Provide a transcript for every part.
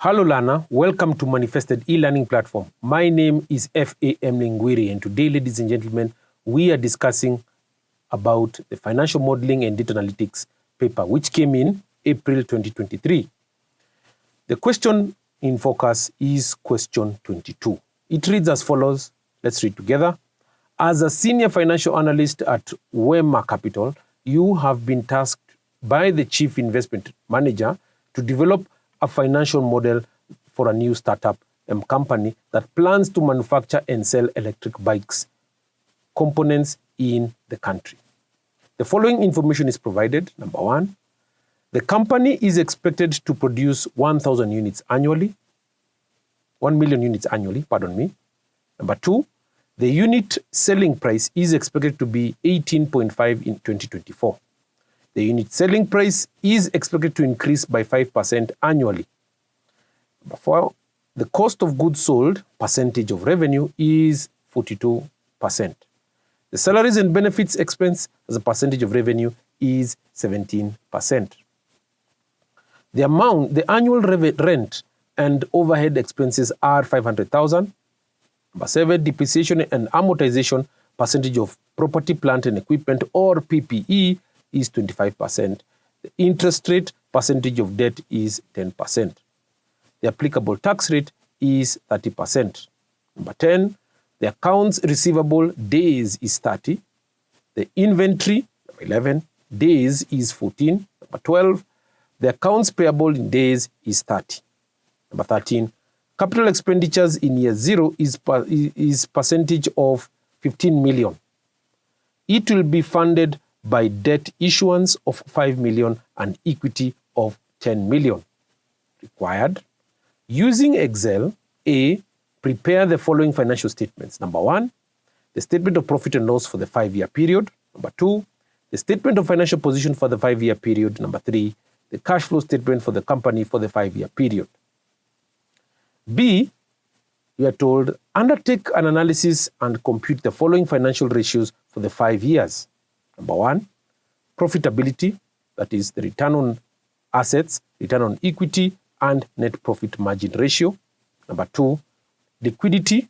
Hello learner, welcome to Manifested e-learning platform. My name is FAM Lingwiri, and today, ladies and gentlemen, we are discussing about the financial modeling and data analytics paper, which came in April 2023. The question in focus is question 22. It reads as follows. Let's read together. As a senior financial analyst at Wema Capital, you have been tasked by the chief investment manager to develop a financial model for a new startup company that plans to manufacture and sell electric bikes components in the country. The following information is provided. Number one, the company is expected to produce 1,000 units annually, 1 million units annually, pardon me. Number two, the unit selling price is expected to be 18.5 in 2024. The unit selling price is expected to increase by 5% annually. Number four, the cost of goods sold percentage of revenue is 42%. The salaries and benefits expense as a percentage of revenue is 17%. The annual rent and overhead expenses are 500,000. Number seven, depreciation and amortization percentage of property, plant and equipment or PPE is 25%. The interest rate percentage of debt is 10%. The applicable tax rate is 30%. Number 10, the accounts receivable days is 30. The inventory, number 11, days is 14. Number 12, the accounts payable in days is 30. Number 13, capital expenditures in year 0 is percentage of 15 million. It will be funded by debt issuance of 5 million and equity of 10 million. Required. Using Excel, A, prepare the following financial statements. Number one, the statement of profit and loss for the 5-year period. Number two, the statement of financial position for the 5-year period. Number three, the cash flow statement for the company for the 5-year period. B, we are told, undertake an analysis and compute the following financial ratios for the 5 years. Number one, profitability, that is the return on assets, return on equity, and net profit margin ratio. Number two, liquidity,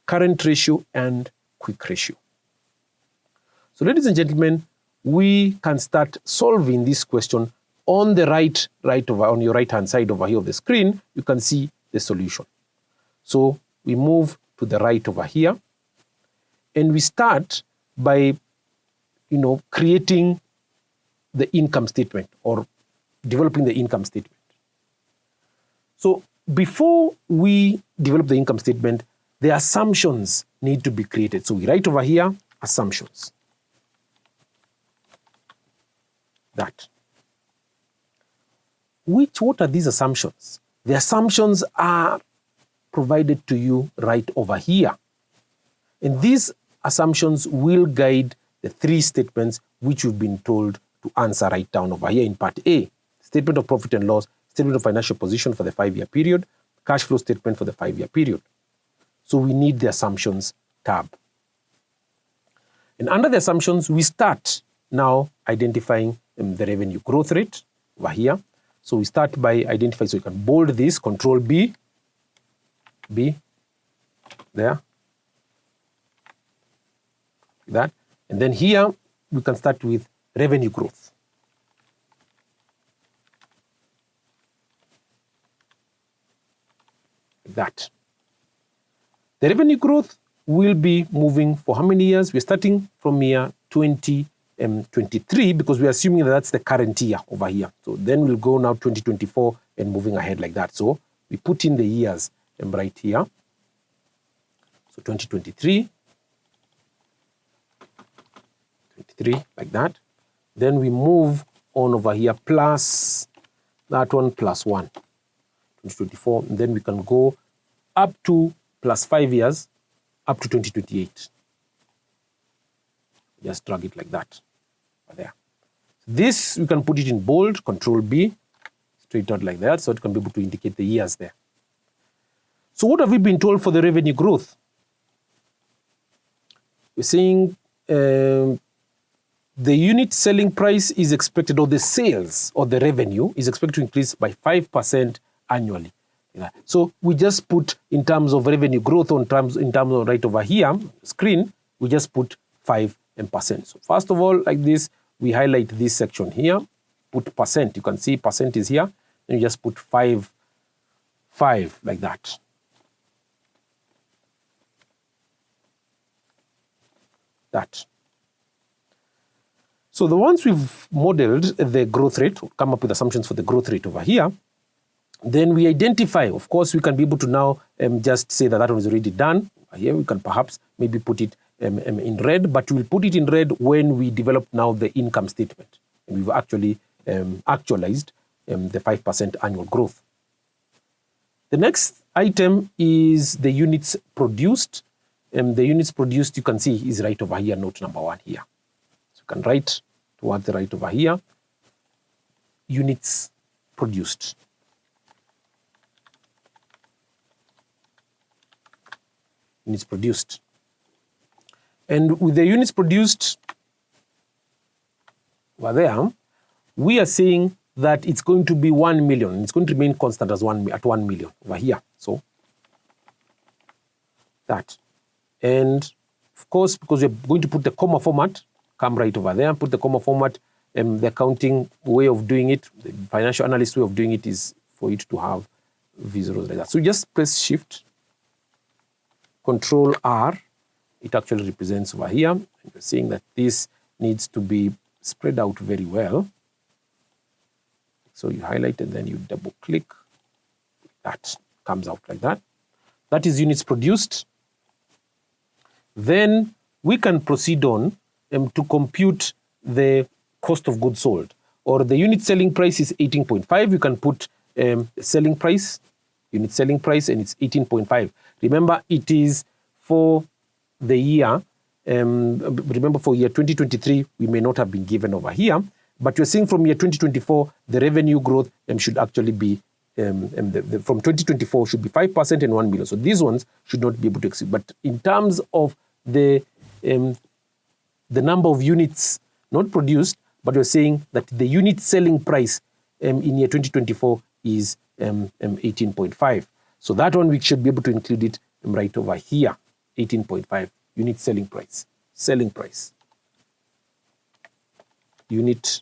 current ratio, and quick ratio. So, ladies and gentlemen, we can start solving this question on the on your right-hand side over here of the screen. You can see the solution. So, we move to the right over here, and we start by creating the income statement or developing the income statement. So before we develop the income statement, the assumptions need to be created. So we write over here, assumptions. What are these assumptions? The assumptions are provided to you right over here. And these assumptions will guide the 3 statements which you've been told to answer right down over here in part A. Statement of profit and loss, statement of financial position for the 5-year period, cash flow statement for the 5-year period. So we need the assumptions tab. And under the assumptions, we start now identifying the revenue growth rate over here. So we start by identifying, so you can bold this, Control B, there, that. And then here, we can start with revenue growth. That. The revenue growth will be moving for how many years? We're starting from year 2023 because we're assuming that that's the current year over here. So then we'll go now 2024 and moving ahead like that. So we put in the years right here. So 2023. Like that. Then we move on over here plus that one plus 1, 2024. And then we can go up to plus 5 years up to 2028. Just drag it like that. There. This, we can put it in bold, Control B, straight out like that, so it can be able to indicate the years there. So what have we been told for the revenue growth? We're saying the unit selling price is expected, or the sales or the revenue is expected to increase by 5% annually. Yeah. So we just put in terms of revenue growth in terms of right over here, screen, we just put 5%. So first of all, like this, we highlight this section here, put percent. You can see percent is here, and you just put 5 like that. So the ones we've modeled the growth rate, come up with assumptions for the growth rate over here, then we identify, of course, we can be able to now just say that one is already done. Here we can perhaps maybe put it in red, but we'll put it in red when we develop now the income statement. And we've actually actualized the 5% annual growth. The next item is the units produced. The units produced, you can see, is right over here, note number 1 here. So you can write towards the right over here, units produced. Units produced. And with the units produced over there, we are saying that it's going to be 1 million. It's going to remain constant as at 1 million over here. So that. And of course, because we're going to put the comma format, come right over there, put the comma format, the accounting way of doing it, the financial analyst way of doing it is for it to have zeros like that. So just press Shift, Control R, it actually represents over here. And you're seeing that this needs to be spread out very well. So you highlight and then you double click. That comes out like that. That is units produced. Then we can proceed on to compute the cost of goods sold. Or the unit selling price is 18.5. You can put selling price, unit selling price, and it's 18.5. Remember, it is for the year. Remember, for year 2023, we may not have been given over here. But you're seeing from year 2024, the revenue growth should actually be, from 2024 should be 5% and 1 million. So these ones should not be able to exceed. But in terms of the number of units not produced, but you're saying that the unit selling price in year 2024 is 18.5. So that one, we should be able to include it right over here, 18.5, unit selling price. Selling price. Unit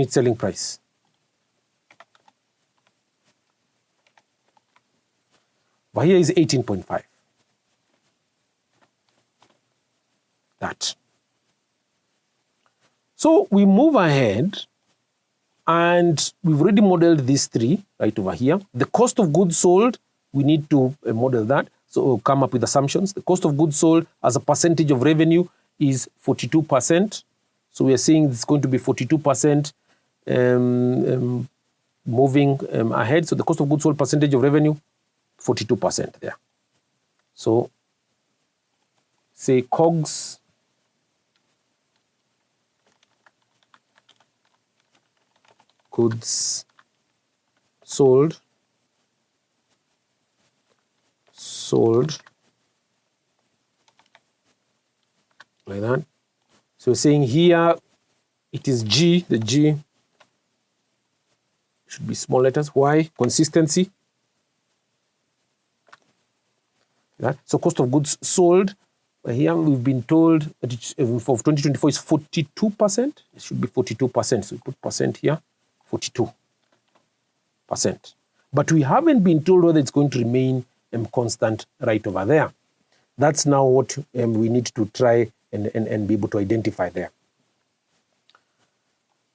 selling price. But here is 18.5. That. So we move ahead, and we've already modeled these three right over here. The cost of goods sold, we need to model that. So we'll come up with assumptions. The cost of goods sold as a percentage of revenue is 42%. So we are saying it's going to be 42% moving ahead. So the cost of goods sold percentage of revenue, 42% there. So say COGS goods sold like that. So we're saying here it is G, the G should be small letters. Why? Consistency. Yeah. So cost of goods sold, here we've been told that it's, for 2024 is 42%. It should be 42%. So we put percent here, 42%. But we haven't been told whether it's going to remain constant right over there. That's now what we need to try and be able to identify there.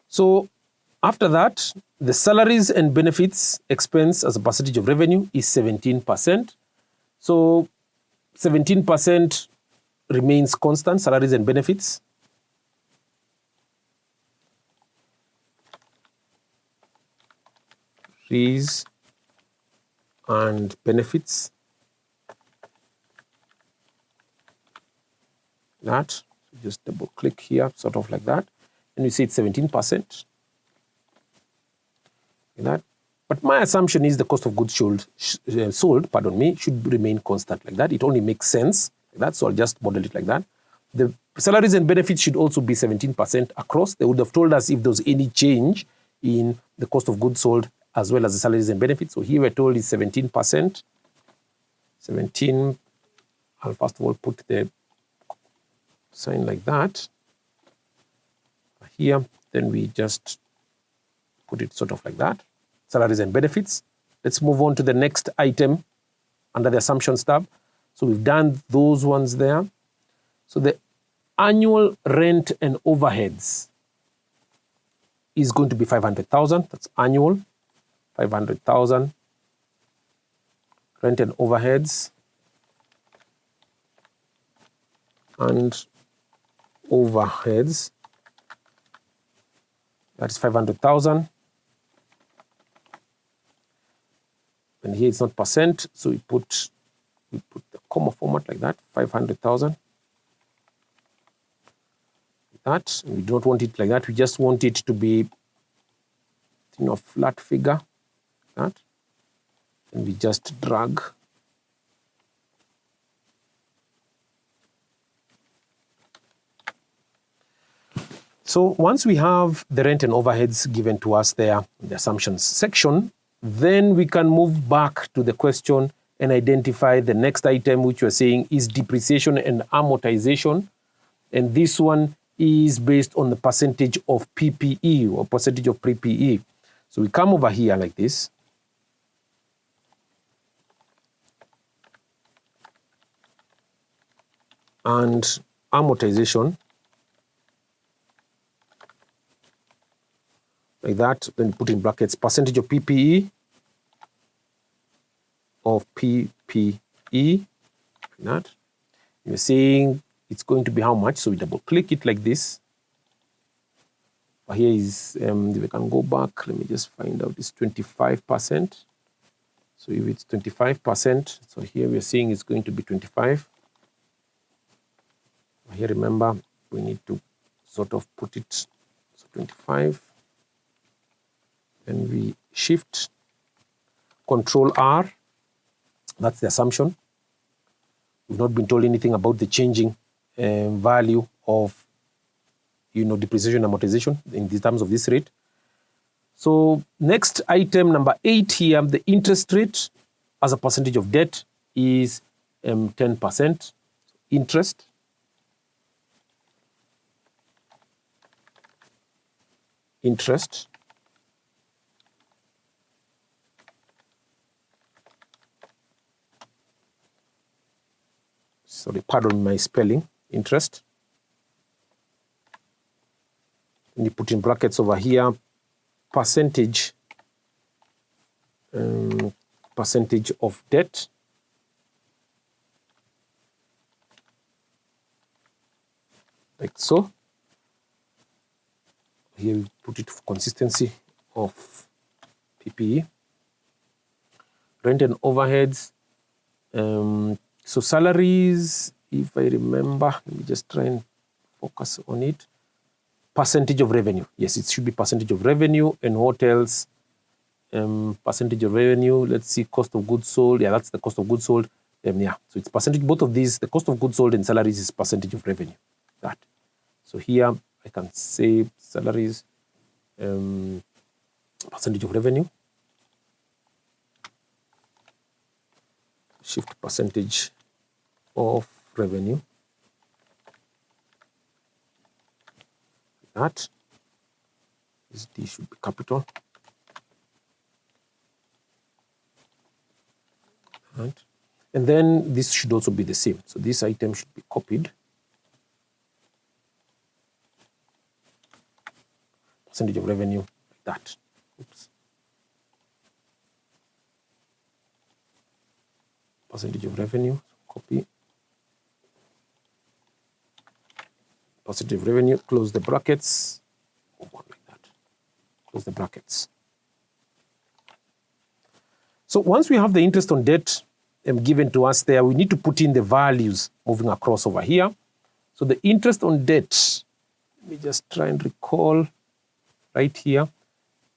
So after that, the salaries and benefits expense as a percentage of revenue is 17%. So 17% remains constant, salaries and benefits. Fees and benefits. That, so just double click here, sort of like that. And we see it's 17%. Like that. But my assumption is the cost of goods sold, should remain constant like that. It only makes sense like that, so I'll just model it like that. The Salaries and benefits should also be 17% across. They would have told us if there was any change in the cost of goods sold as well as the salaries and benefits. So here we're told is 17%. 17, I'll first of all put the sign like that. Here, then we just put it sort of like that. Salaries and benefits. Let's move on to the next item under the assumptions tab. So we've done those ones there. So the annual rent and overheads is going to be 500,000. That's annual, 500,000. Rent and overheads. And overheads. That's 500,000. And here it's not percent, so we put the comma format like that, 500,000. That, we don't want it like that. We just want it to be, flat figure, like that. And we just drag. So once we have the rent and overheads given to us there in the assumptions section, then we can move back to the question and identify the next item, which we're saying is depreciation and amortization. And this one is based on the percentage of PPE or percentage of pre-PE. So we come over here like this. And amortization. Like that, then put in brackets percentage of PPE that. You're saying it's going to be how much, so we double click it like this. But here is, if we can go back, let me just find out, it's 25%. So if it's 25%, so here we're saying it's going to be 25. But here, remember, we need to sort of put it, so 25. And we shift, Control R, that's the assumption. We've not been told anything about the changing value of, depreciation and amortization in the terms of this rate. So next item, number 8 here, the interest rate as a percentage of debt is 10%. Interest. Sorry, pardon my spelling, interest. And you put in brackets over here, percentage of debt. Like so. Here we put it for consistency of PPE. Rent and overheads. So salaries, if I remember, let me just try and focus on it. Percentage of revenue. Yes, it should be percentage of revenue. And what else? Percentage of revenue. Let's see, cost of goods sold. Yeah, that's the cost of goods sold. Yeah, so it's percentage. Both of these, the cost of goods sold and salaries is percentage of revenue. That. So here I can say salaries, percentage of revenue. Shift percentage of revenue. That. This D should be capital. Right. And then this should also be the same. So this item should be copied. Percentage of revenue, like that. Oops. Percentage of revenue, copy. Percentage of revenue, close the brackets. Move on like that. Close the brackets. So once we have the interest on debt given to us there, we need to put in the values moving across over here. So the interest on debt, let me just try and recall right here.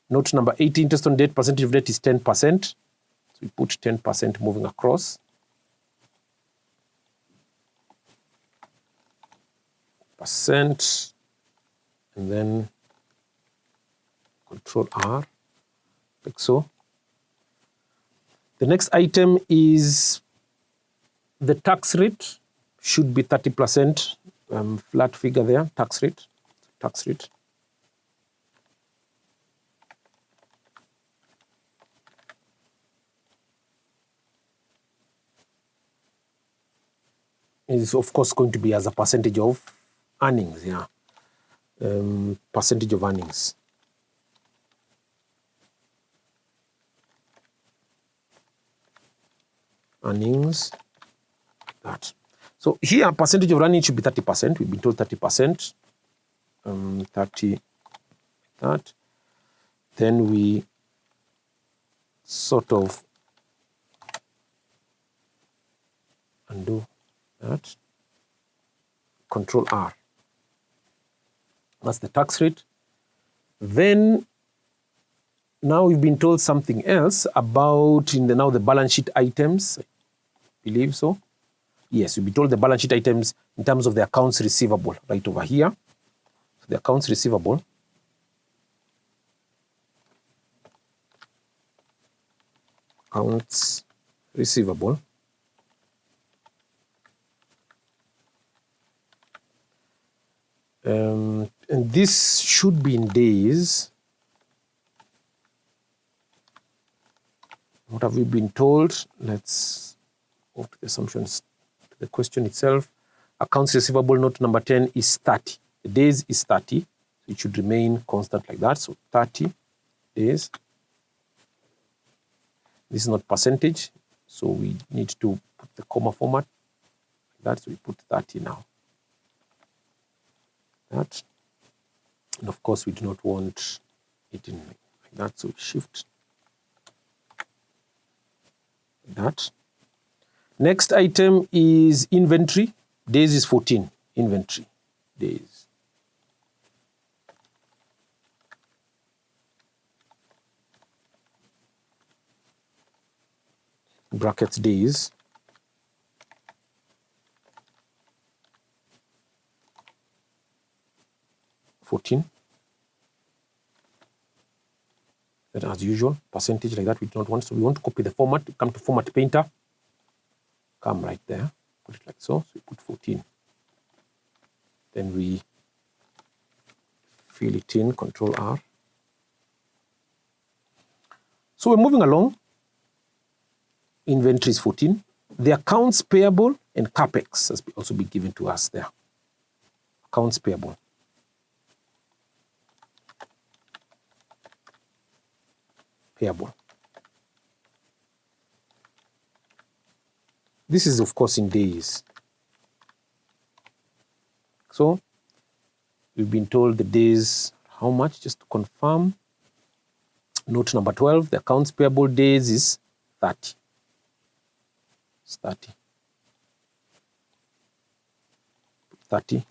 Note number 8, interest on debt, percentage of debt is 10%. So we put 10% moving across. percent, and then Control R, like so. The next item is the tax rate should be 30%, flat figure there, tax rate. Is of course going to be as a percentage of earnings, yeah. Percentage of earnings. That. So here, percentage of earnings should be 30%. We've been told 30%. 30, that. Then we sort of undo that. Control R. That's the tax rate. Then now we've been told something else about now the balance sheet items. I believe so. Yes, we've been told the balance sheet items in terms of the accounts receivable right over here. So the accounts receivable. Accounts receivable. And this should be in days. What have we been told? Let's go to the assumptions, to the question itself. Accounts receivable note number 10 is 30. The days is 30. So it should remain constant like that. So 30 days. This is not percentage. So we need to put the comma format like that. So we put 30 now. That. And of course, we do not want it in like that. So shift that. Next item is inventory. Days is 14. Inventory days. Brackets days. $14. And as usual, percentage like that we do not want. So we want to copy the format. Come to Format Painter. Come right there. Put it like so. So we put 14. Then we fill it in. Control R. So we're moving along. Inventory is 14. The accounts payable and capex has also been given to us there. Accounts payable. This is, of course, in days. So we've been told the days, how much, just to confirm. Note number 12, the accounts payable days is 30. It's 30. 30.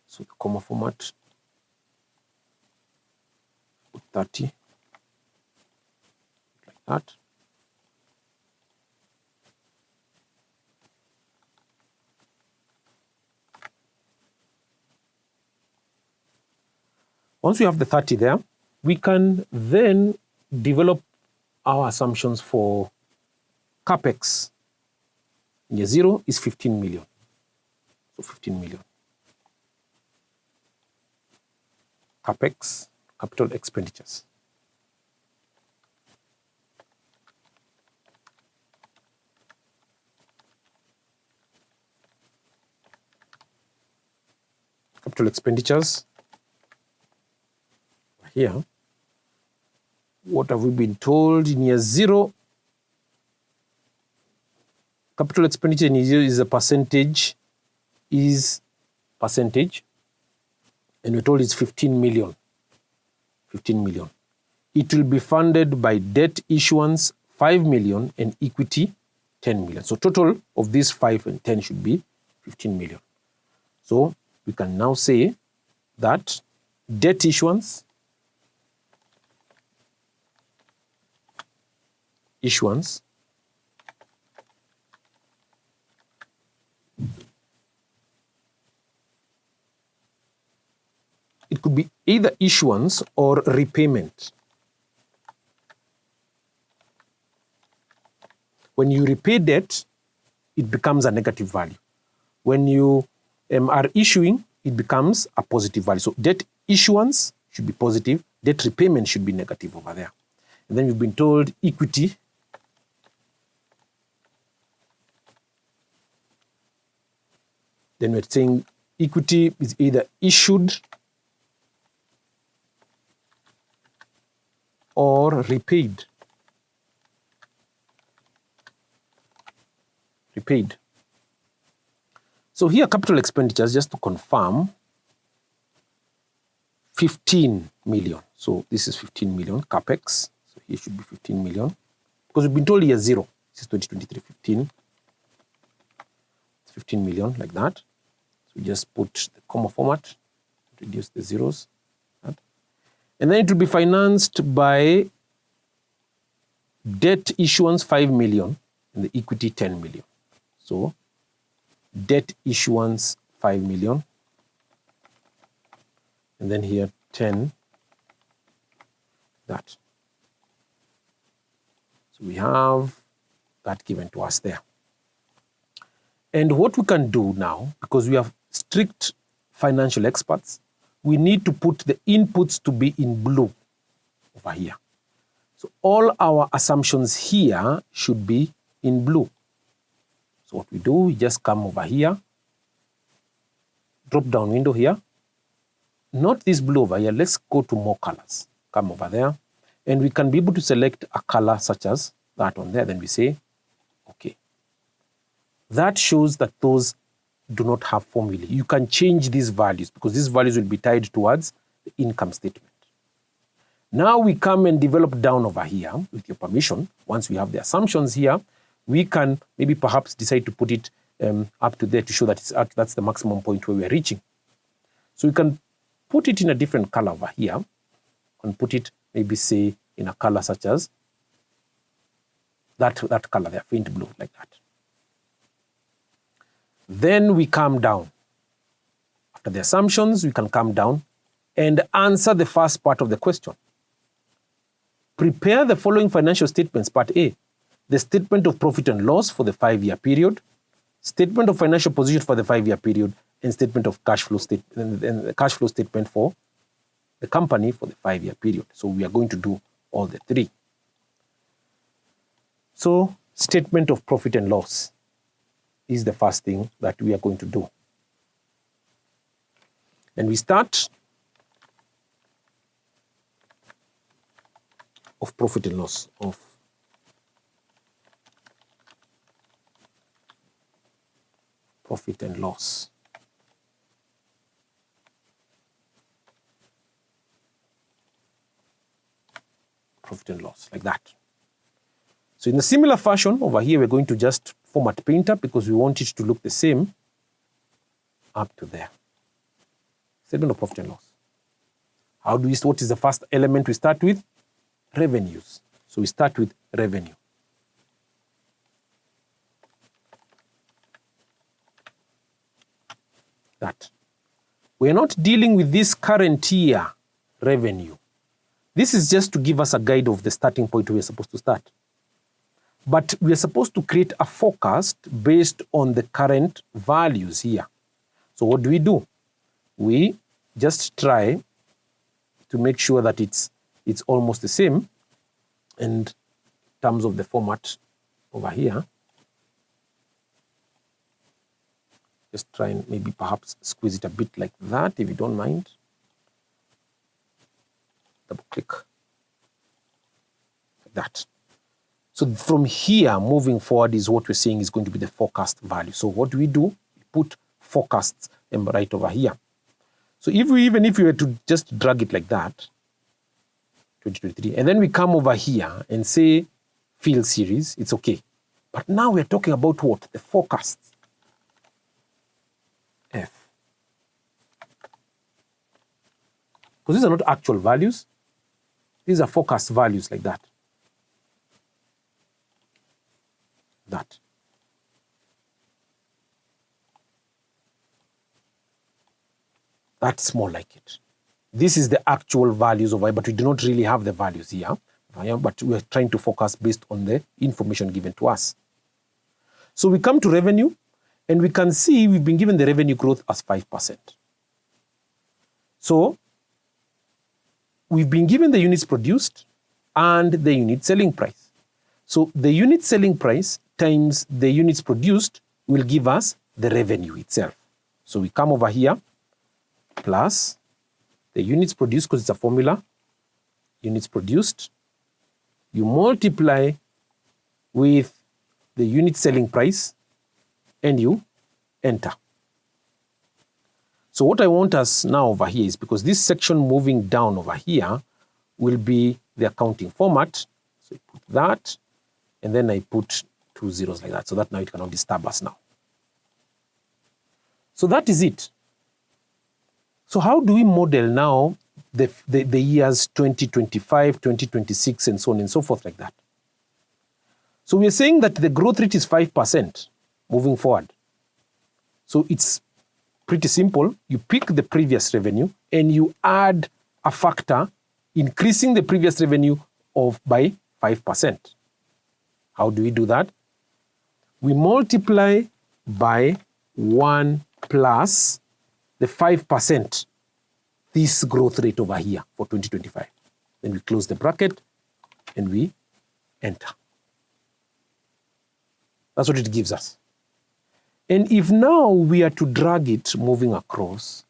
So the comma format, put 30, like that. Once we have the 30 there, we can then develop our assumptions for capex. Year 0 is 15 million. So 15 million. Capex, capital expenditures. Capital expenditures. Here, what have we been told? In year 0, capital expenditure in year 0 is a percentage, and we're told it's 15 million. 15 million. It will be funded by debt issuance 5 million and equity 10 million. So total of these 5 and 10 should be 15 million. So we can now say that debt issuance it could be either issuance or repayment. When you repay debt, it becomes a negative value. When you are issuing, it becomes a positive value. So debt issuance should be positive, debt repayment should be negative over there. And then you've been told equity then we're saying equity is either issued or repaid. Repaid. So here capital expenditures, just to confirm, 15 million. So this is 15 million capex. So here should be 15 million. Because we've been told here 0. This is 2023, 15. It's 15 million like that. So we just put the comma format, reduce the zeros. And then it will be financed by debt issuance 5 million and the equity 10 million. So debt issuance 5 million. And then here 10, that. So we have that given to us there. And what we can do now, because we have strict financial experts, we need to put the inputs to be in blue over here. So all our assumptions here should be in blue. So what we do, we just come over here, drop down window here, not this blue over here, let's go to more colors. Come over there, and we can be able to select a color such as that one there. Then we say, okay. That shows that those do not have formulae. You can change these values because these values will be tied towards the income statement. Now we come and develop down over here with your permission. Once we have the assumptions here, we can maybe perhaps decide to put it up to there to show that that's the maximum point where we are reaching. So we can put it in a different color over here and put it maybe say in a color such as that color there, faint blue like that. Then we come down. After the assumptions, we can come down and answer the first part of the question. Prepare the following financial statements. Part A, the statement of profit and loss for the 5-year period, statement of financial position for the 5-year period, and statement of cash flow statement and the cash flow statement for the company for the 5-year period. So we are going to do all the three. So statement of profit and loss is the first thing that we are going to do. And we start of profit and loss of profit and loss. Profit and loss, like that. So in a similar fashion, over here, we're going to just format Painter because we want it to look the same up to there. Statement of profit and loss. How do we, what is the first element we start with? Revenues. So we start with revenue. That. We're not dealing with this current year revenue. This is just to give us a guide of the starting point we're supposed to start. But we are supposed to create a forecast based on the current values here. So what do? We just try to make sure that it's almost the same. And in terms of the format over here, just try and maybe perhaps squeeze it a bit like that, if you don't mind. Double click. Like that. So from here, moving forward is what we're saying is going to be the forecast value. So what do? We put forecasts right over here. So even if we were to just drag it like that, 2023, and then we come over here and say fill series, it's okay. But now we're talking about what? The forecast. F. Because these are not actual values. These are forecast values like that. That. That's more like it. This is the actual values over here, but we do not really have the values here. But we are trying to focus based on the information given to us. So we come to revenue, and we can see we've been given the revenue growth as 5%. So we've been given the units produced and the unit selling price. So the unit selling price times the units produced will give us the revenue itself. So we come over here, plus the units produced, because it's a formula, units produced, you multiply with the unit selling price, and you enter. So what I want us now over here is, because this section moving down over here will be the accounting format, so I put that, and then I put 2 zeros like that, so that now it cannot disturb us now. So that is it. So how do we model now the years 2025, 2026, and so on and so forth like that? So we are saying that the growth rate is 5% moving forward. So it's pretty simple. You pick the previous revenue and you add a factor increasing the previous revenue by 5%. How do we do that? We multiply by 1 plus the 5%, this growth rate over here for 2025. Then we close the bracket and we enter. That's what it gives us. And if now we are to drag it moving across,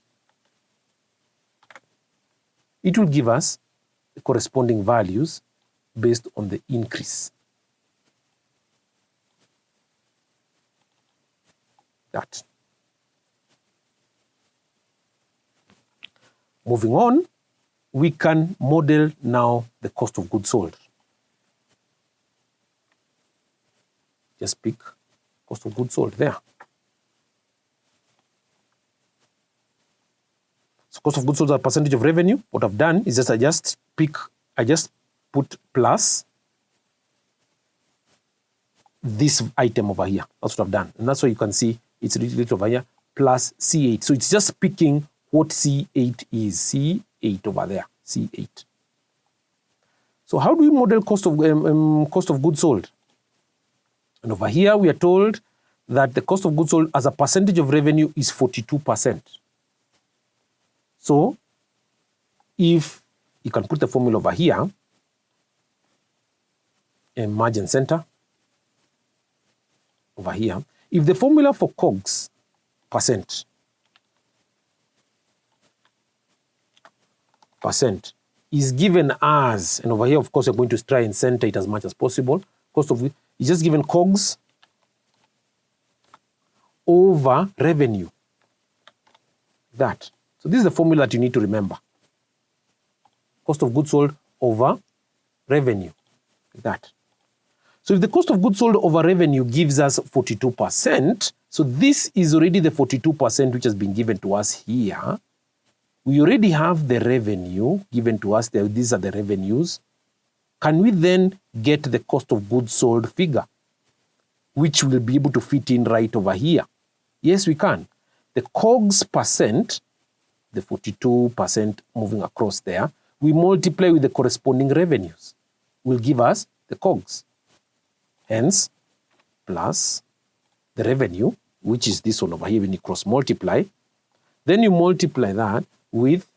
it will give us the corresponding values based on the increase. That. Moving on, we can model now the cost of goods sold. Just pick cost of goods sold there. So cost of goods sold as a percentage of revenue. What I've done is I just put plus this item over here. That's what I've done. And that's why you can see it's written over here, plus C8. So it's just picking what C8 is. C8 over there, C8. So how do we model cost of goods sold? And over here we are told that the cost of goods sold as a percentage of revenue is 42%. So if you can put the formula over here, and margin center over here, if the formula for COGS percent is given as, and over here of course we're going to try and center it as much as possible, cost of is just given COGS over revenue. That. So this is the formula that you need to remember. Cost of goods sold over revenue. Like that. So if the cost of goods sold over revenue gives us 42%, so this is already the 42% which has been given to us here. We already have the revenue given to us. These are the revenues. Can we then get the cost of goods sold figure, which will be able to fit in right over here? Yes, we can. The COGS percent, the 42% moving across there, we multiply with the corresponding revenues, will give us the COGS. Hence, plus the revenue, which is this one over here when you cross multiply, then you multiply that with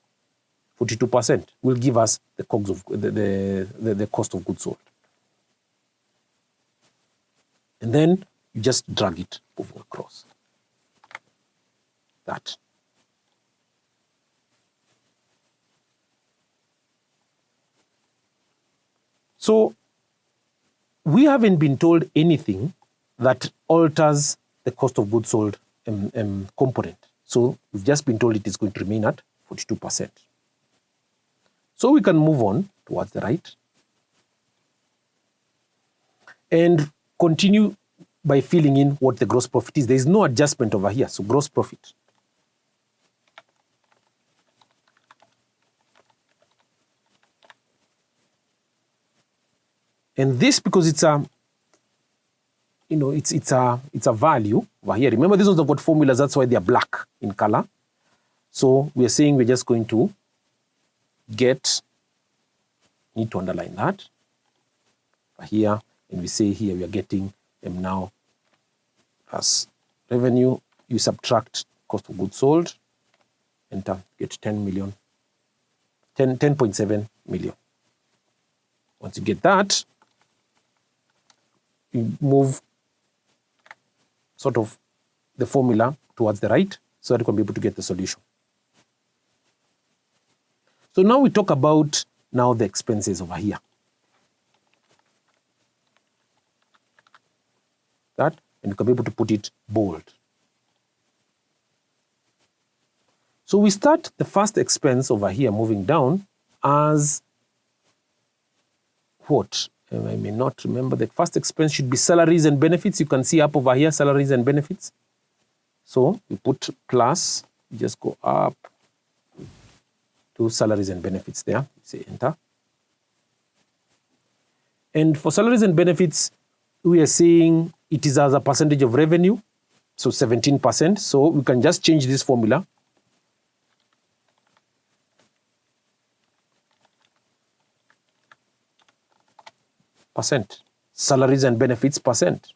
42%, will give us the COGS of the cost of goods sold. And then you just drag it moving across. That. So we haven't been told anything that alters the cost of goods sold component. So we've just been told it is going to remain at 42%. So we can move on towards the right and continue by filling in what the gross profit is. There is no adjustment over here, so gross profit. And this, because it's a, it's a value over here. Remember, these ones have got formulas, that's why they are black in color. So we are saying we're just going to get, need to underline that here, and we say here we are getting them now as revenue. You subtract cost of goods sold, enter, get 10.7 million. Once you get that, you move sort of the formula towards the right so that you can be able to get the solution. So now we talk about now the expenses over here. That, and you can be able to put it bold. So we start the first expense over here moving down as what? I may not remember. The first expense should be salaries and benefits. You can see up over here, salaries and benefits. So we put plus, you just go up to salaries and benefits there. Say enter. And for salaries and benefits, we are saying it is as a percentage of revenue, so 17%. So we can just change this formula. Percent. Salaries and benefits percent.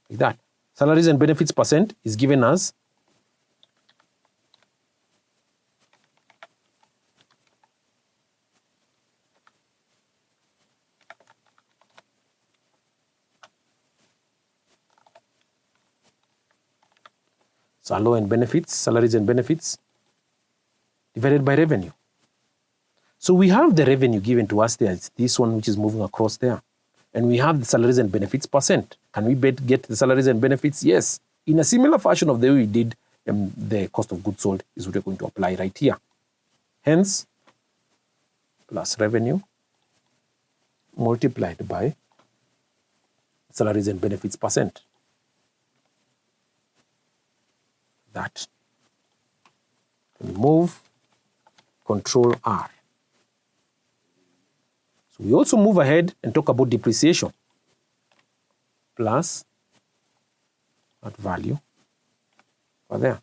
Like that. Salaries and benefits percent is given as salary and benefits, salaries and benefits divided by revenue. So we have the revenue given to us there. It's this one which is moving across there. And we have the salaries and benefits percent. Can we get the salaries and benefits? Yes. In a similar fashion of the way we did the cost of goods sold is what we're going to apply right here. Hence, plus revenue multiplied by salaries and benefits percent. That. Move, Control R. So we also move ahead and talk about depreciation. Plus that value over there.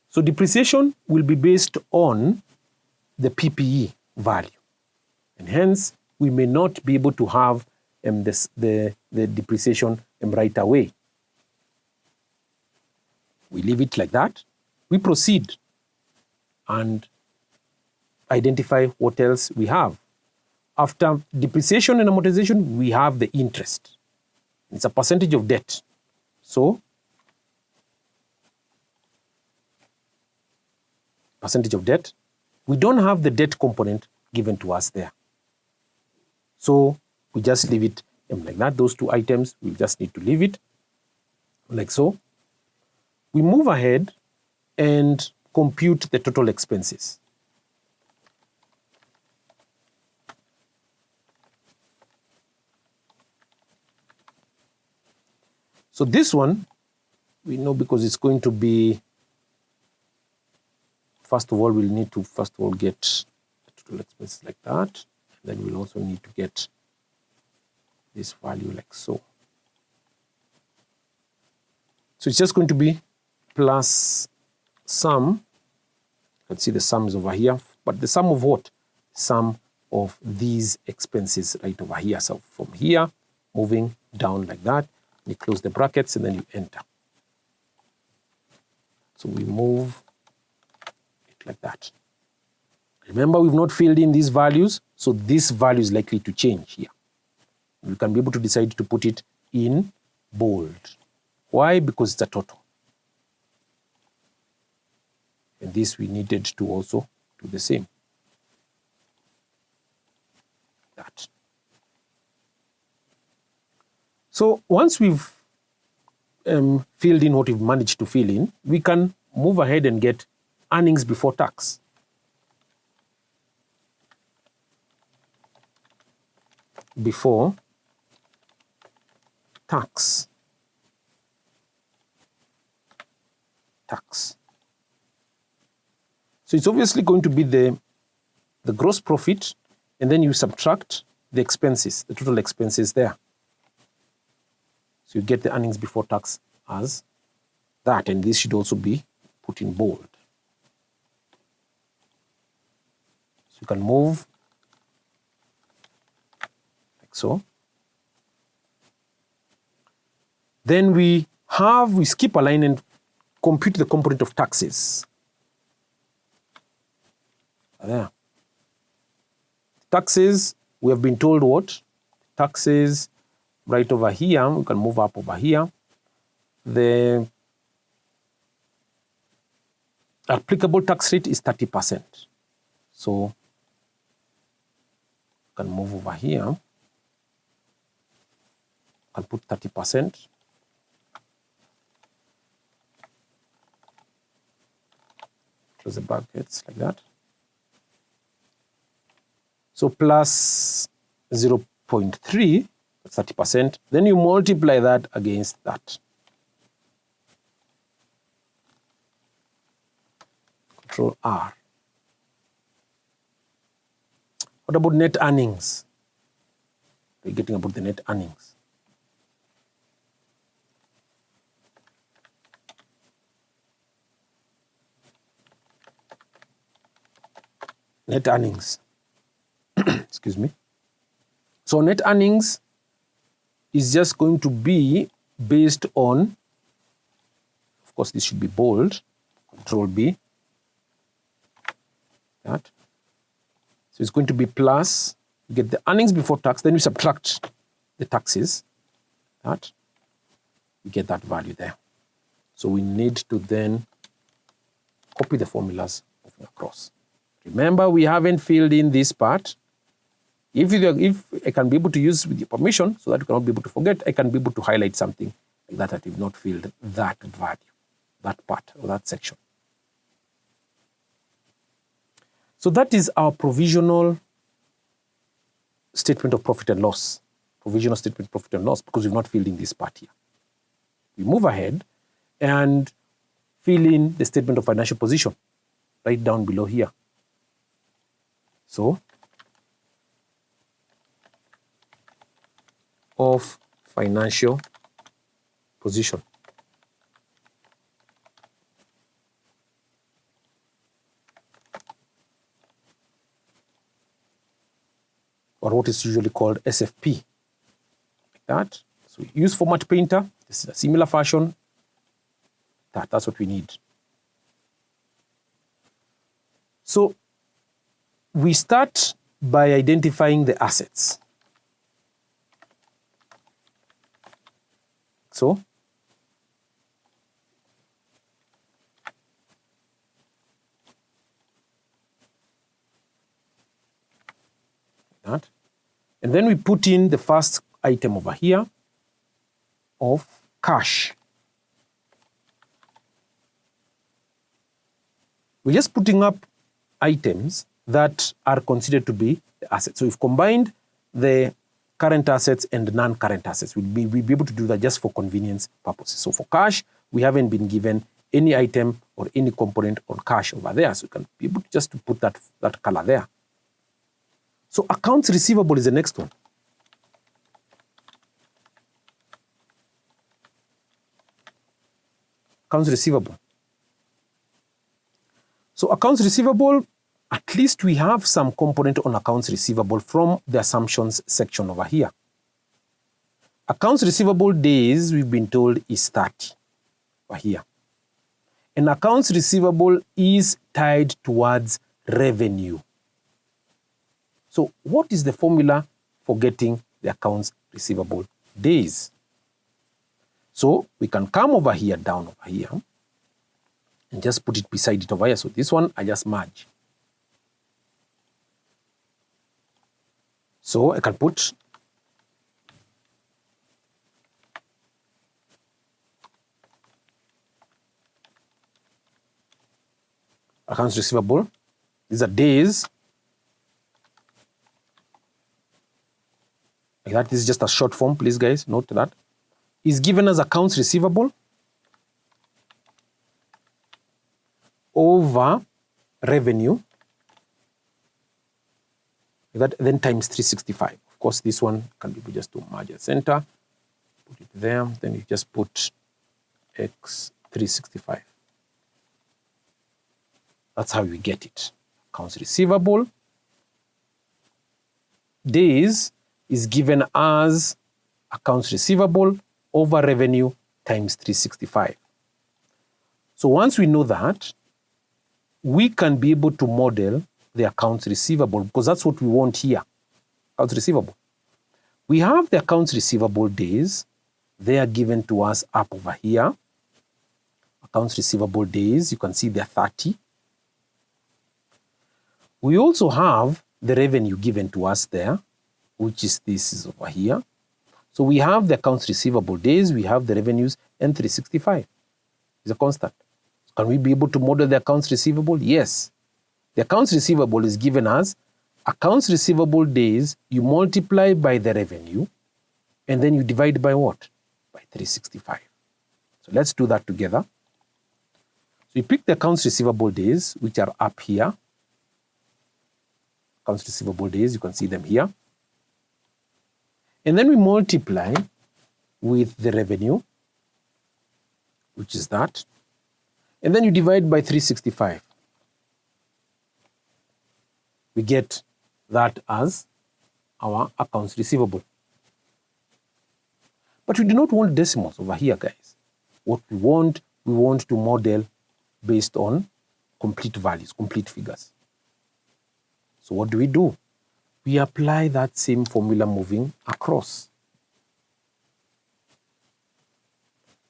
So depreciation will be based on the PPE value. And hence, we may not be able to have the depreciation right away. We leave it like that. We proceed and identify what else we have. After depreciation and amortization, we have the interest. It's a percentage of debt. So, percentage of debt. We don't have the debt component given to us there. So, we just leave it like that. Those two items, we just need to leave it like so. We move ahead and compute the total expenses. So this one, we know because it's going to be, first of all, we'll need to get the total expenses like that. Then we'll also need to get this value like so. So it's just going to be plus sum. Let's see the sums over here. But the sum of what? Sum of these expenses right over here. So from here, moving down like that. You close the brackets and then you enter. So we move it like that. Remember, we've not filled in these values, so this value is likely to change here. You can be able to decide to put it in bold. Why? Because it's a total. And this we needed to also do the same. That. So once we've filled in what we've managed to fill in, we can move ahead and get earnings before tax. Before tax. Tax. So it's obviously going to be the gross profit, and then you subtract the expenses, the total expenses there. So you get the earnings before tax as that, and this should also be put in bold. So you can move like so. Then we skip a line and compute the component of taxes. There. Taxes, we have been told what? Taxes right over here, we can move up over here. The applicable tax rate is 30%. So you can move over here. You can put 30%. Close the brackets like that. So plus 0.3, that's 30%. Then you multiply that against that. Control R. What about net earnings? We're getting about the net earnings. Net earnings. Excuse me. So net earnings is just going to be based on, of course, this should be bold, Control B. That. So it's going to be plus, you get the earnings before tax, then you subtract the taxes. That. You get that value there. So we need to then copy the formulas moving across. Remember, we haven't filled in this part. If I can be able to use with your permission, so that you cannot be able to forget, I can be able to highlight something like that you've not filled that value, that part or that section. So that is our provisional statement of profit and loss. Provisional statement of profit and loss, because we've not filled in this part here. We move ahead and fill in the statement of financial position right down below here. So, of financial position. Or what is usually called SFP. Like that. So we use format painter. This is a similar fashion. That's what we need. So we start by identifying the assets. So that. And then we put in the first item over here of cash. We're just putting up items that are considered to be the assets. So we've combined the current assets and non-current assets. We'll be able to do that just for convenience purposes. So for cash, we haven't been given any item or any component on cash over there. So we can be able to just to put that color there. So accounts receivable is the next one. Accounts receivable. So accounts receivable, at least we have some component on accounts receivable from the assumptions section over here. Accounts receivable days, we've been told, is 30 over here. And accounts receivable is tied towards revenue. So what is the formula for getting the accounts receivable days? So we can come over here, down over here, and just put it beside it over here. So this one, I just merge. So I can put accounts receivable. These are days. Like that. This is just a short form, please guys, note that. Is given as accounts receivable over revenue. Like that, then times 365. Of course, this one can be just to merge at center. Put it there, then you just put X365. That's how you get it. Accounts receivable days is given as accounts receivable over revenue times 365. So once we know that, we can be able to model the accounts receivable, because that's what we want here, accounts receivable. We have the accounts receivable days. They are given to us up over here. Accounts receivable days, you can see they're 30. We also have the revenue given to us there, which is this is over here. So we have the accounts receivable days, we have the revenues, and 365 is a constant. Can we be able to model the accounts receivable? Yes. The accounts receivable is given as accounts receivable days, you multiply by the revenue, and then you divide by what? By 365. So let's do that together. So you pick the accounts receivable days, which are up here. Accounts receivable days, you can see them here. And then we multiply with the revenue, which is that. And then you divide by 365. We get that as our accounts receivable. But we do not want decimals over here, guys. What we want to model based on complete values, complete figures. So what do? We apply that same formula moving across.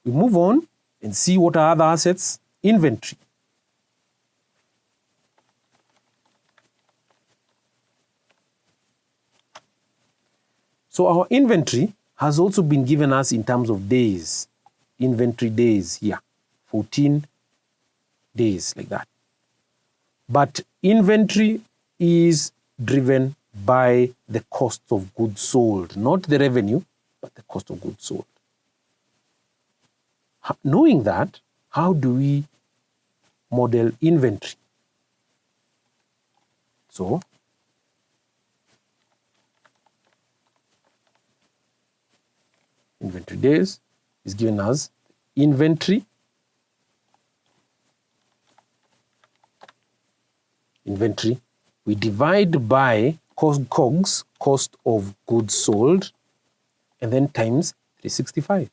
We move on and see what are other assets. Inventory. So our inventory has also been given us in terms of days. Inventory days here, 14 days like that. But inventory is driven by the cost of goods sold, not the revenue, but the cost of goods sold. Knowing that, how do we model inventory? So, inventory days is given as inventory. Inventory, we divide by COGS, cost of goods sold, and then times 365.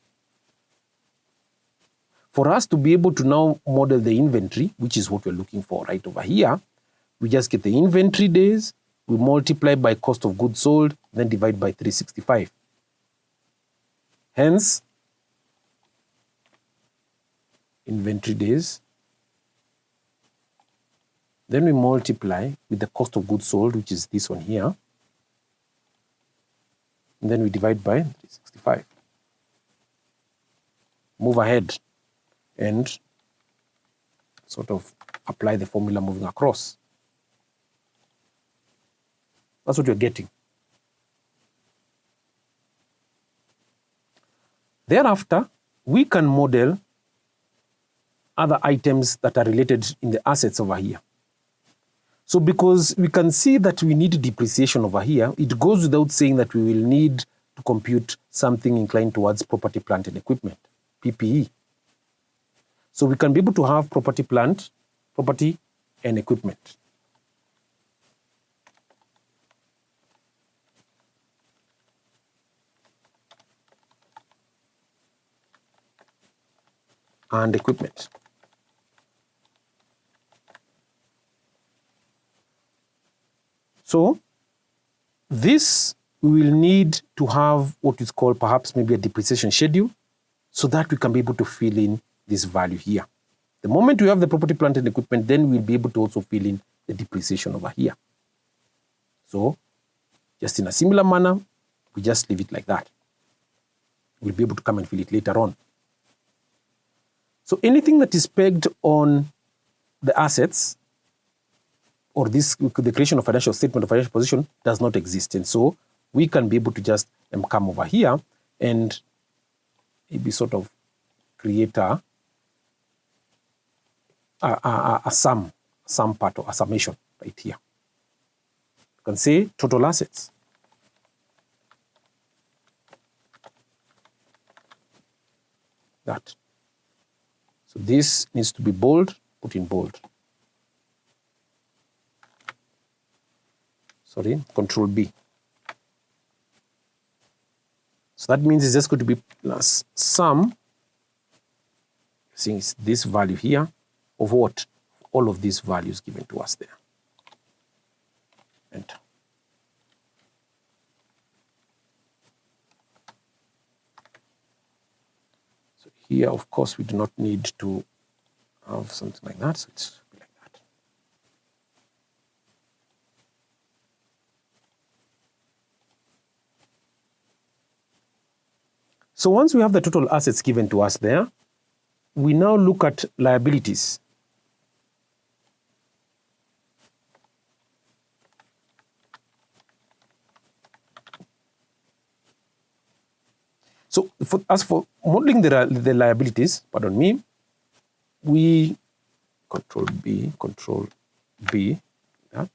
For us to be able to now model the inventory, which is what we're looking for right over here, we just get the inventory days, we multiply by cost of goods sold, then divide by 365. Hence, inventory days, then we multiply with the cost of goods sold, which is this one here, and then we divide by 365. Move ahead and sort of apply the formula moving across. That's what you're getting. Thereafter, we can model other items that are related in the assets over here. So because we can see that we need depreciation over here, it goes without saying that we will need to compute something inclined towards property, plant, and equipment, PPE. So we can be able to have property, and equipment. And equipment. So this we will need to have what is called perhaps maybe a depreciation schedule, so that we can be able to fill in this value here. The moment we have the property, plant, and equipment, then we'll be able to also fill in the depreciation over here. So just in a similar manner, we just leave it like that. We'll be able to come and fill it later on. So anything that is pegged on the assets or the creation of financial statement or financial position does not exist. And so we can be able to just come over here and maybe sort of create a sum part or a summation right here. You can say total assets. that. So this needs to be bold, put in bold. Sorry, Control B. So that means it's just going to be plus sum, since this value here, of what? All of these values given to us there. Enter. So here, of course, we do not need to have something like that, so it's like that. So once we have the total assets given to us there, we now look at liabilities. So as for modeling the liabilities, pardon me, we Control B, yeah.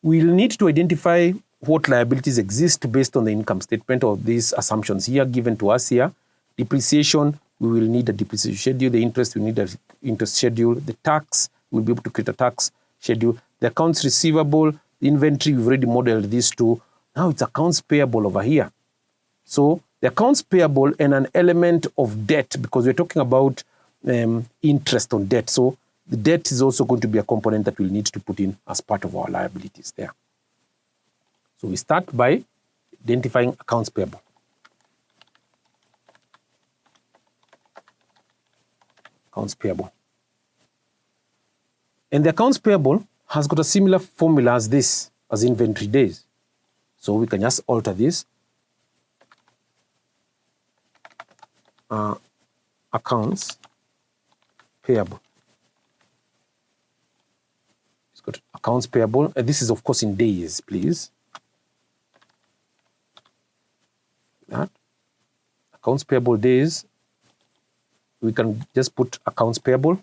We'll need to identify what liabilities exist based on the income statement of these assumptions here given to us here. Depreciation, we will need a depreciation schedule. The interest, we need an interest schedule. The tax, we'll be able to create a tax schedule. The accounts receivable, the inventory, we've already modeled these two. Now it's accounts payable over here. So the accounts payable and an element of debt, because we're talking about interest on debt. So the debt is also going to be a component that we'll need to put in as part of our liabilities there. So we start by identifying accounts payable. Accounts payable. And the accounts payable has got a similar formula as this, as inventory days. So we can just alter this. Accounts payable. It's got accounts payable. This is, of course, in days, please. That. Accounts payable days. We can just put accounts payable.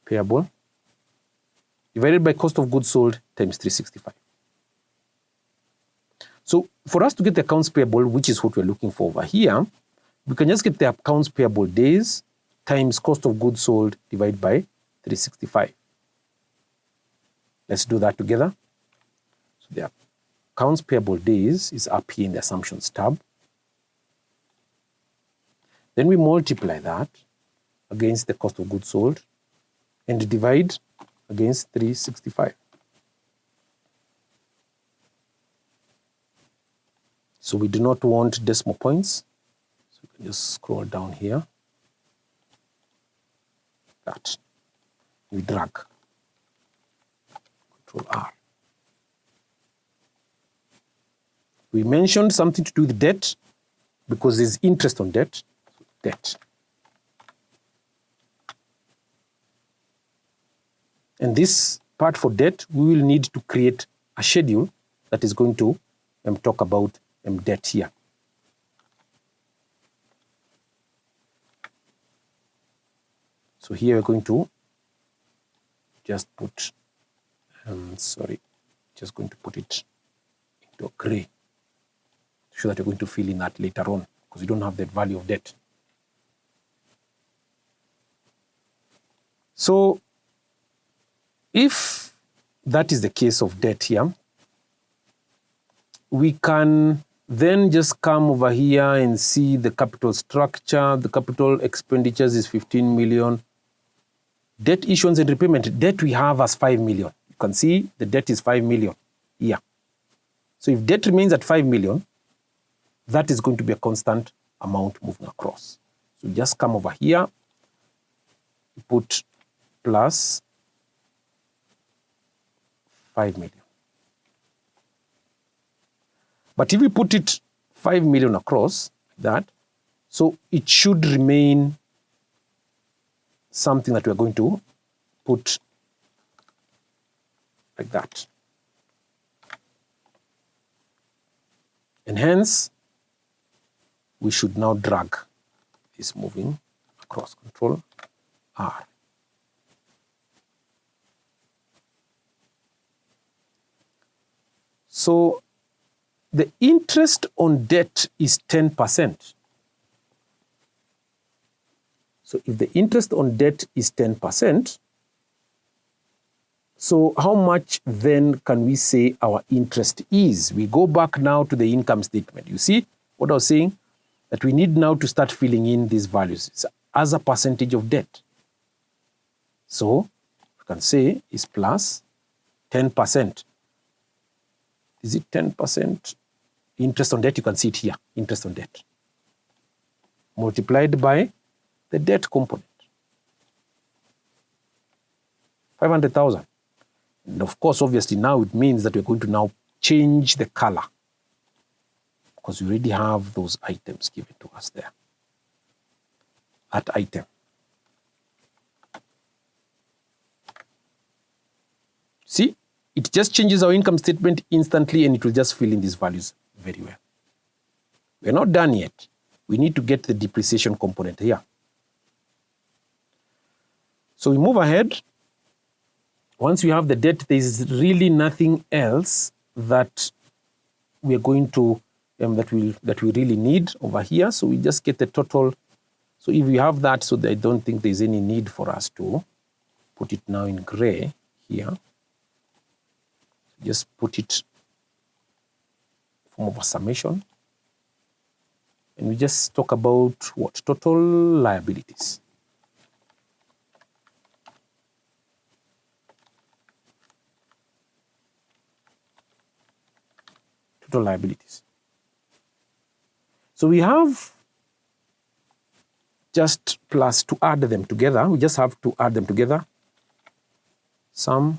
Payable. Divided by cost of goods sold times 365. So for us to get the accounts payable, which is what we're looking for over here, we can just get the accounts payable days times cost of goods sold divided by 365. Let's do that together. So the accounts payable days is up here in the assumptions tab. Then we multiply that against the cost of goods sold and divide against 365. So we do not want decimal points. So we can just scroll down here. That. We drag. Control R. We mentioned something to do with debt because there's interest on debt. Debt. And this part for debt, we will need to create a schedule that is going to talk about debt here. So here we're going to just put, just going to put it into a gray, so that you're going to fill in that later on, because we don't have that value of debt. So if that is the case of debt here, we can then just come over here and see the capital structure. The capital expenditures is 15 million. Debt issuance and repayment, debt we have as 5 million. You can see the debt is 5 million here. So if debt remains at 5 million, that is going to be a constant amount moving across. So just come over here, put plus 5 million. But if we put it 5 million across that, so it should remain something that we're going to put like that. And hence, we should now drag this moving across. Control R. So the interest on debt is 10%. So if the interest on debt is 10%, so how much then can we say our interest is? We go back now to the income statement. You see what I was saying? That we need now to start filling in these values. It's as a percentage of debt. So you can say is plus 10%. Is it 10%? Interest on debt, you can see it here, interest on debt. Multiplied by the debt component. 500,000. And of course, obviously now it means that we're going to now change the color because we already have those items given to us there. That item. See, it just changes our income statement instantly and it will just fill in these values very well. We're not done yet. We need to get the depreciation component here. So we move ahead. Once we have the debt, there is really nothing else that we are going to that we really need over here. So we just get the total. So if we have that, so I don't think there's any need for us to put it now in gray here. Just put it form of a summation, and we just talk about what total liabilities. Total liabilities. So we have just plus to add them together. We just have to add them together. Sum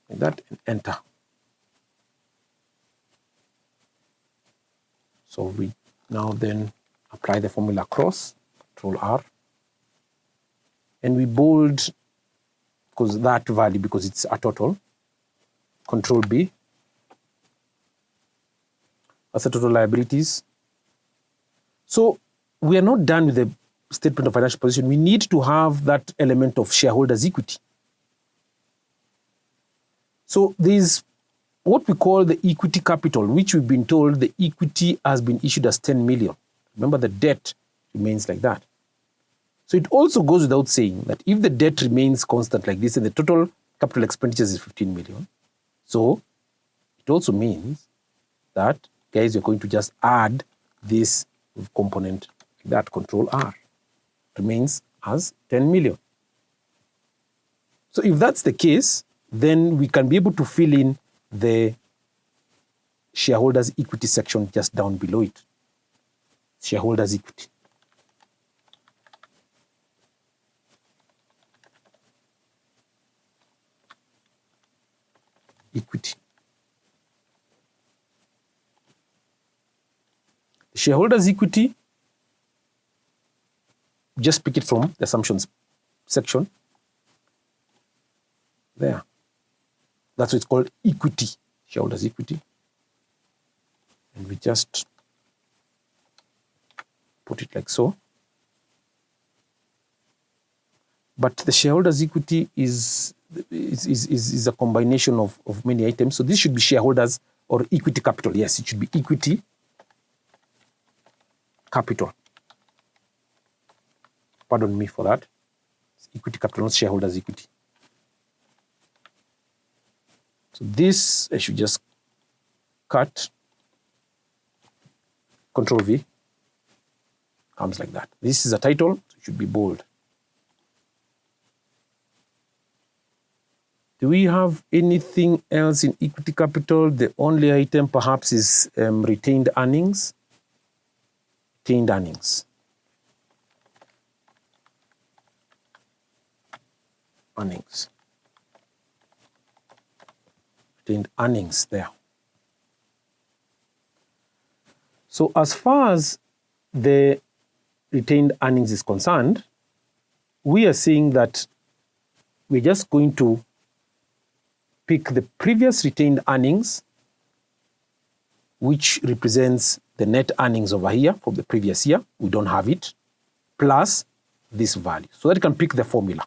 like that and enter. So we now then apply the formula across, Control R, and we bold because that value because it's a total. Control B. That's the total liabilities. So we are not done with the statement of financial position. We need to have that element of shareholders' equity. So there is what we call the equity capital, which we've been told the equity has been issued as 10 million. Remember, the debt remains like that. So it also goes without saying that if the debt remains constant like this and the total capital expenditures is 15 million, so it also means that, guys, you're going to just add this component, that Control R, remains as 10 million. So if that's the case, then we can be able to fill in the shareholders' equity section just down below it. Shareholders' equity. Equity. Shareholders' equity, just pick it from the assumptions section. There. That's what it's called, equity, shareholders' equity. And we just put it like so. But the shareholders' equity is a combination of many items. So this should be shareholders or equity capital. Yes, it should be equity capital. Pardon me for that. It's equity capital, not shareholders' equity. So this I should just cut. Control V. Comes like that. This is a title, so it should be bold. Do we have anything else in equity capital? The only item perhaps is retained earnings. Retained earnings. Earnings. Retained earnings there. So as far as the retained earnings is concerned, we are seeing that we're just going to pick the previous retained earnings, which represents the net earnings over here from the previous year. We don't have it, plus this value. So that you can pick the formula.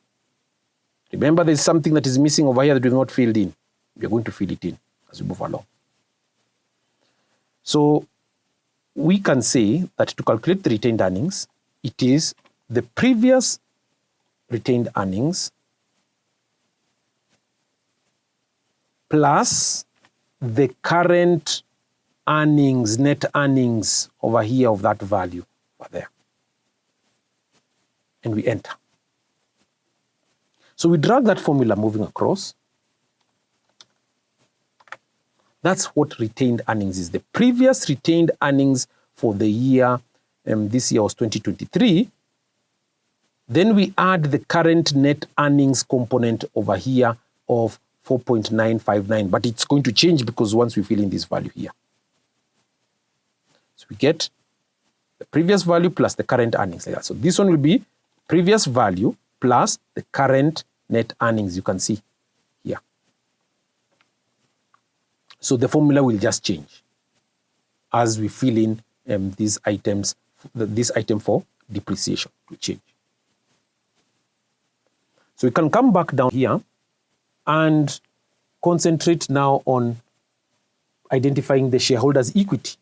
Remember, there's something that is missing over here that we've not filled in. We are going to fill it in as we move along. So we can say that to calculate the retained earnings, it is the previous retained earnings plus the current earnings, net earnings over here of that value over there. And we enter. So we drag that formula moving across. That's what retained earnings is. The previous retained earnings for the year, this year was 2023. Then we add the current net earnings component over here of 4.959, but it's going to change because once we fill in this value here. So we get the previous value plus the current earnings like that. So this one will be previous value plus the current net earnings, you can see here. So the formula will just change as we fill in these items, this item for depreciation will change. So we can come back down here and concentrate now on identifying the shareholders' equity.